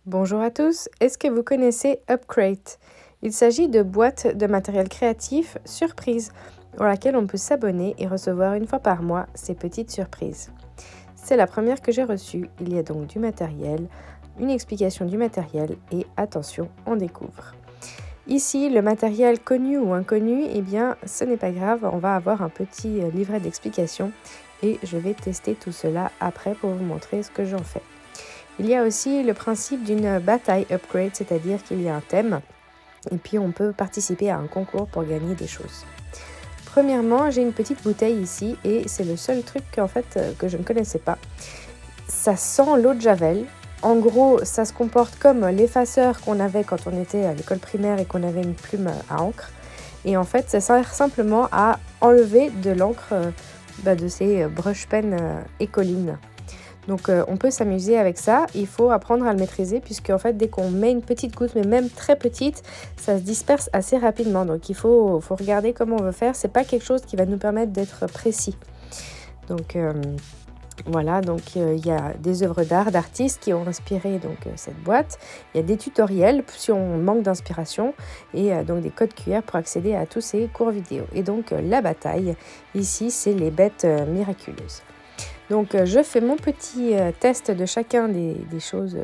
Bonjour à tous, est-ce que vous connaissez Upcrate? Il s'agit de boîtes de matériel créatif surprise, dans laquelle on peut s'abonner et recevoir une fois par mois ces petites surprises. C'est la première que j'ai reçue, il y a donc du matériel, une explication du matériel et attention, on découvre. Ici, le matériel connu ou inconnu, eh bien ce n'est pas grave, on va avoir un petit livret d'explications et je vais tester tout cela après pour vous montrer ce que j'en fais. Il y a aussi le principe d'une bataille upgrade, c'est-à-dire qu'il y a un thème et puis on peut participer à un concours pour gagner des choses. Premièrement, j'ai une petite bouteille ici et c'est le seul truc que je ne connaissais pas. Ça sent l'eau de Javel. En gros, ça se comporte comme l'effaceur qu'on avait quand on était à l'école primaire et qu'on avait une plume à encre. Et en fait, ça sert simplement à enlever de l'encre de ces brush pens écolines. Donc on peut s'amuser avec ça, il faut apprendre à le maîtriser puisque en fait dès qu'on met une petite goutte, mais même très petite, ça se disperse assez rapidement. Donc il faut regarder comment on veut faire, c'est pas quelque chose qui va nous permettre d'être précis. Donc voilà, donc il y a des œuvres d'art d'artistes qui ont inspiré cette boîte. Il y a des tutoriels si on manque d'inspiration et donc des codes QR pour accéder à tous ces cours vidéo. Et donc la bataille, ici c'est les bêtes miraculeuses. Donc je fais mon petit test de chacun des choses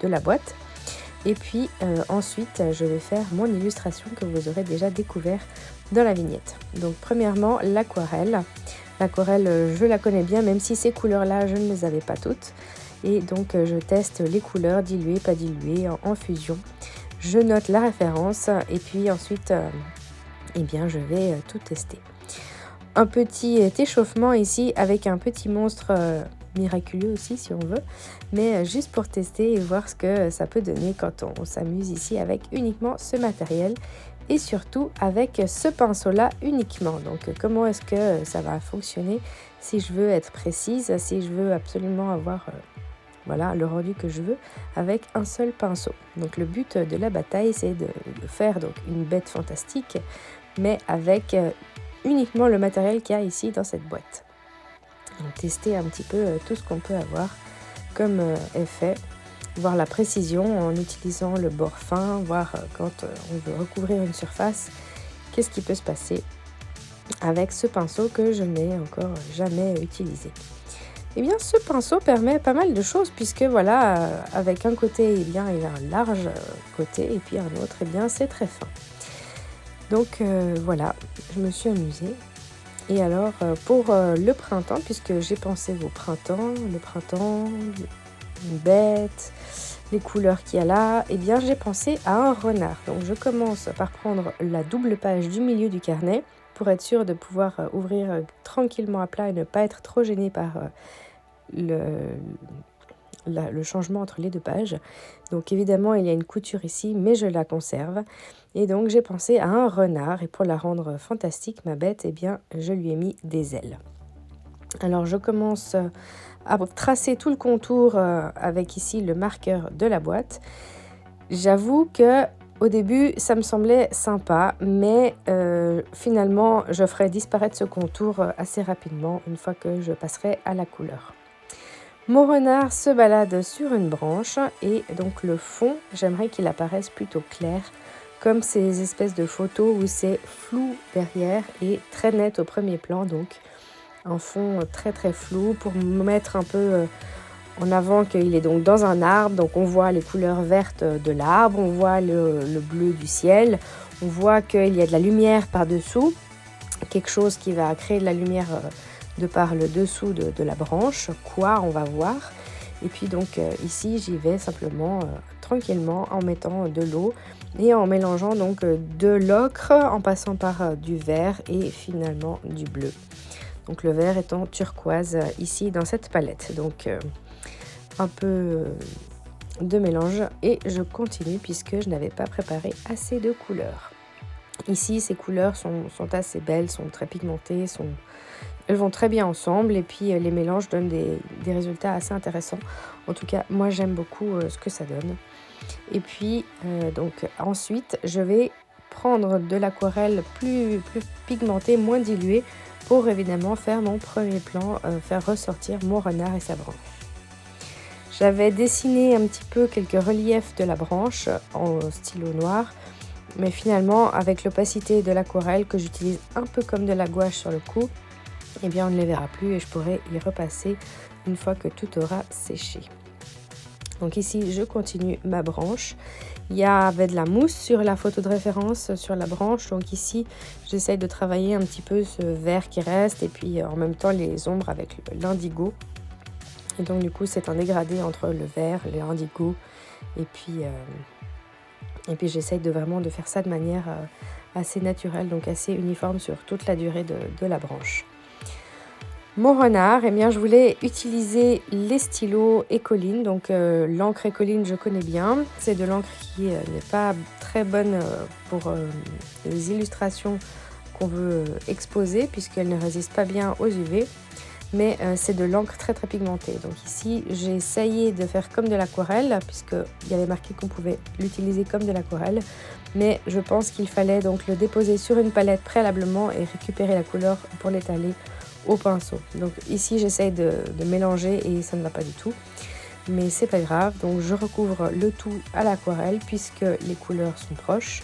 de la boîte et puis ensuite je vais faire mon illustration que vous aurez déjà découvert dans la vignette. Donc premièrement l'aquarelle. L'aquarelle je la connais bien même si ces couleurs-là je ne les avais pas toutes et donc je teste les couleurs diluées, pas diluées, en fusion. Je note la référence et puis ensuite je vais tout tester. Un petit échauffement ici avec un petit monstre miraculeux aussi si on veut, mais juste pour tester et voir ce que ça peut donner quand on s'amuse ici avec uniquement ce matériel et surtout avec ce pinceau-là uniquement. Donc comment est-ce que ça va fonctionner si je veux être précise, si je veux absolument avoir le rendu que je veux avec un seul pinceau. Donc le but de la bataille c'est de faire donc une bête fantastique mais avec uniquement le matériel qu'il y a ici dans cette boîte. Donc, tester un petit peu tout ce qu'on peut avoir comme effet, voir la précision en utilisant le bord fin, voir quand on veut recouvrir une surface, qu'est-ce qui peut se passer avec ce pinceau que je n'ai encore jamais utilisé. Eh bien, ce pinceau permet pas mal de choses puisque avec un côté, il a un large côté et puis un autre, c'est très fin. Donc je me suis amusée. Et alors pour le printemps, puisque j'ai pensé au printemps, une bête, les couleurs qu'il y a là, j'ai pensé à un renard. Donc je commence par prendre la double page du milieu du carnet pour être sûre de pouvoir ouvrir tranquillement à plat et ne pas être trop gênée par le changement entre les deux pages. Donc évidemment il y a une couture ici mais je la conserve et donc j'ai pensé à un renard et pour la rendre fantastique ma bête je lui ai mis des ailes. Alors je commence à tracer tout le contour avec ici le marqueur de la boîte. J'avoue que au début ça me semblait sympa mais finalement je ferai disparaître ce contour assez rapidement une fois que je passerai à la couleur. Mon renard se balade sur une branche et donc le fond, j'aimerais qu'il apparaisse plutôt clair, comme ces espèces de photos où c'est flou derrière et très net au premier plan, donc un fond très très flou pour me mettre un peu en avant qu'il est donc dans un arbre, donc on voit les couleurs vertes de l'arbre, on voit le bleu du ciel, on voit qu'il y a de la lumière par-dessous, quelque chose qui va créer de la lumière de par le dessous de la branche, quoi on va voir. Et puis donc ici j'y vais simplement tranquillement en mettant de l'eau et en mélangeant donc de l'ocre en passant par du vert et finalement du bleu. Donc le vert étant turquoise ici dans cette palette. Donc un peu de mélange et je continue puisque je n'avais pas préparé assez de couleurs. Ici ces couleurs sont assez belles, sont très pigmentées, elles vont très bien ensemble et puis les mélanges donnent des résultats assez intéressants. En tout cas, moi j'aime beaucoup ce que ça donne. Et puis donc ensuite, je vais prendre de l'aquarelle plus pigmentée, moins diluée pour évidemment faire mon premier plan, faire ressortir mon renard et sa branche. J'avais dessiné un petit peu quelques reliefs de la branche en stylo noir, mais finalement avec l'opacité de l'aquarelle que j'utilise un peu comme de la gouache sur le coup, eh bien on ne les verra plus et je pourrai y repasser une fois que tout aura séché. Donc ici je continue ma branche. Il y avait de la mousse sur la photo de référence sur la branche, donc ici j'essaye de travailler un petit peu ce vert qui reste et puis en même temps les ombres avec l'indigo. Et donc du coup c'est un dégradé entre le vert, l'indigo et puis j'essaye vraiment de faire ça de manière assez naturelle, donc assez uniforme sur toute la durée de la branche. Mon renard, eh bien, je voulais utiliser les stylos Ecoline. Donc l'encre Ecoline, je connais bien. C'est de l'encre qui n'est pas très bonne pour les illustrations qu'on veut exposer puisqu'elle ne résiste pas bien aux UV. Mais c'est de l'encre très très pigmentée. Donc ici, j'ai essayé de faire comme de l'aquarelle puisqu'il y avait marqué qu'on pouvait l'utiliser comme de l'aquarelle. Mais je pense qu'il fallait donc le déposer sur une palette préalablement et récupérer la couleur pour l'étaler au pinceau. Donc ici j'essaye de mélanger et ça ne va pas du tout, mais c'est pas grave. Donc je recouvre le tout à l'aquarelle puisque les couleurs sont proches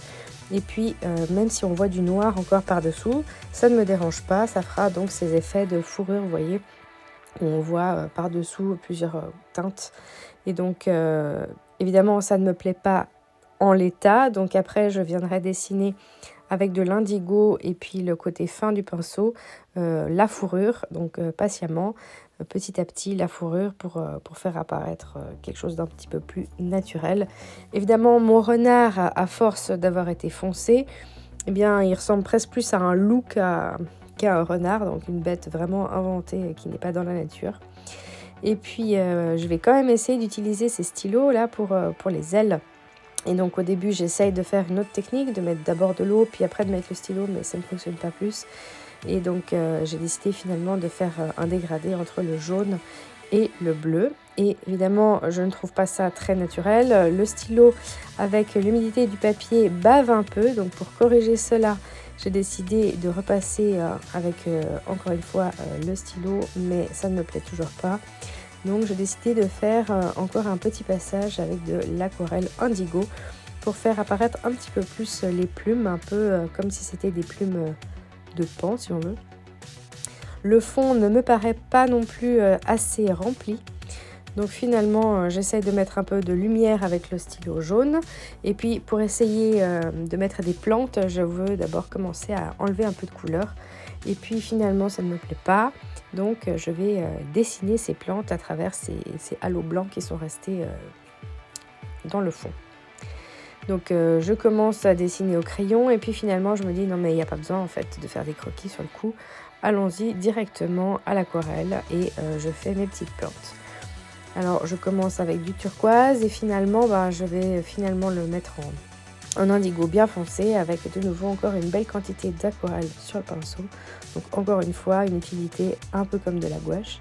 et puis même si on voit du noir encore par dessous, ça ne me dérange pas. Ça fera donc ces effets de fourrure, vous voyez, où on voit par dessous plusieurs teintes. Et donc évidemment ça ne me plaît pas en l'état, donc après je viendrai dessiner avec de l'indigo et puis le côté fin du pinceau, la fourrure, donc patiemment, petit à petit, la fourrure pour faire apparaître quelque chose d'un petit peu plus naturel. Évidemment, mon renard, à force d'avoir été foncé, eh bien, il ressemble presque plus à un loup qu'à un renard, donc une bête vraiment inventée qui n'est pas dans la nature. Et puis, je vais quand même essayer d'utiliser ces stylos-là pour les ailes. Et donc au début j'essaye de faire une autre technique, de mettre d'abord de l'eau puis après de mettre le stylo, mais ça ne fonctionne pas plus. Et donc j'ai décidé finalement de faire un dégradé entre le jaune et le bleu. Et évidemment je ne trouve pas ça très naturel. Le stylo avec l'humidité du papier bave un peu, donc pour corriger cela j'ai décidé de repasser avec encore une fois le stylo, mais ça ne me plaît toujours pas. Donc j'ai décidé de faire encore un petit passage avec de l'aquarelle indigo pour faire apparaître un petit peu plus les plumes, un peu comme si c'était des plumes de pan si on veut. Le fond ne me paraît pas non plus assez rempli. Donc finalement j'essaye de mettre un peu de lumière avec le stylo jaune. Et puis pour essayer de mettre des plantes, je veux d'abord commencer à enlever un peu de couleur. Et puis finalement ça ne me plaît pas. Donc je vais dessiner ces plantes à travers ces halos blancs qui sont restés dans le fond. Donc je commence à dessiner au crayon et puis finalement je me dis non mais il n'y a pas besoin en fait de faire des croquis sur le coup. Allons-y directement à l'aquarelle et je fais mes petites plantes. Alors je commence avec du turquoise et finalement je vais finalement le mettre en indigo bien foncé avec de nouveau encore une belle quantité d'aquarelle sur le pinceau. Donc encore une fois une utilité un peu comme de la gouache.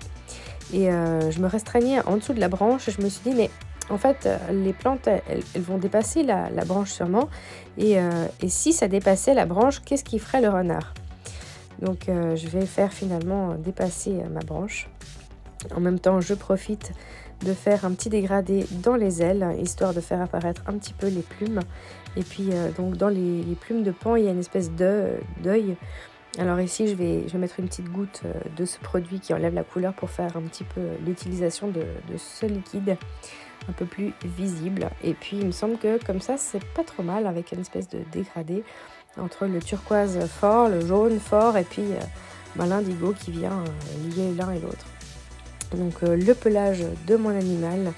Et je me restreignais en dessous de la branche et je me suis dit mais en fait les plantes elles vont dépasser la branche sûrement et si ça dépassait la branche, qu'est-ce qui ferait le renard? Donc je vais faire finalement dépasser ma branche. En même temps je profite de faire un petit dégradé dans les ailes, histoire de faire apparaître un petit peu les plumes. Et puis donc dans les plumes de pan, il y a une espèce d'œil. Alors ici, je vais mettre une petite goutte de ce produit qui enlève la couleur pour faire un petit peu l'utilisation de ce liquide un peu plus visible. Et puis il me semble que comme ça, c'est pas trop mal avec une espèce de dégradé entre le turquoise fort, le jaune fort et puis l'indigo qui vient lier l'un et l'autre. Donc le pelage de mon animal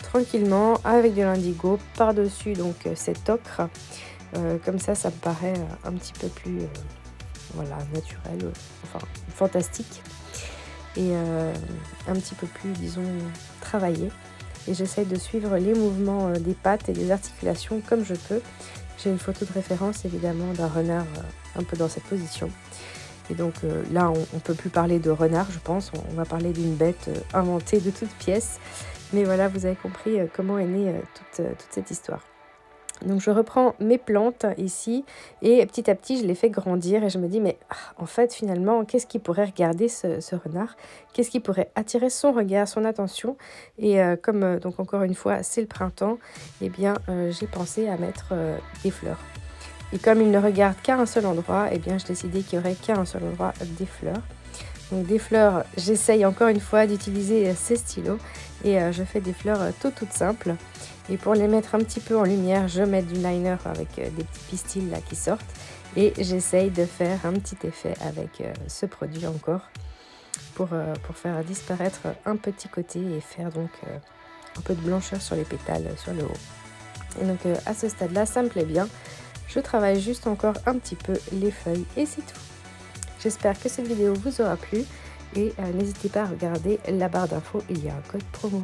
tranquillement avec de l'indigo par-dessus donc cet ocre. Comme ça me paraît un petit peu plus naturel, enfin fantastique et un petit peu plus disons travaillé. Et j'essaye de suivre les mouvements des pattes et des articulations comme je peux. J'ai une photo de référence évidemment d'un renard un peu dans cette position. Et donc là, on ne peut plus parler de renard, je pense. On va parler d'une bête inventée de toutes pièces. Mais voilà, vous avez compris comment est née toute cette histoire. Donc je reprends mes plantes ici et petit à petit je les fais grandir et je me dis mais en fait finalement qu'est-ce qui pourrait regarder ce renard? Qu'est-ce qui pourrait attirer son regard, son attention? Et comme donc encore une fois c'est le printemps, eh bien j'ai pensé à mettre des fleurs. Et comme il ne regarde qu'à un seul endroit, eh bien je décidais qu'il n'y aurait qu'à un seul endroit des fleurs. Donc des fleurs, j'essaye encore une fois d'utiliser ces stylos et je fais des fleurs toutes simples. Et pour les mettre un petit peu en lumière, je mets du liner avec des petits pistils là qui sortent. Et j'essaye de faire un petit effet avec ce produit encore pour faire disparaître un petit côté et faire donc un peu de blancheur sur les pétales, sur le haut. Et donc à ce stade-là, ça me plaît bien. Je travaille juste encore un petit peu les feuilles et c'est tout. J'espère que cette vidéo vous aura plu et n'hésitez pas à regarder la barre d'infos, il y a un code promo.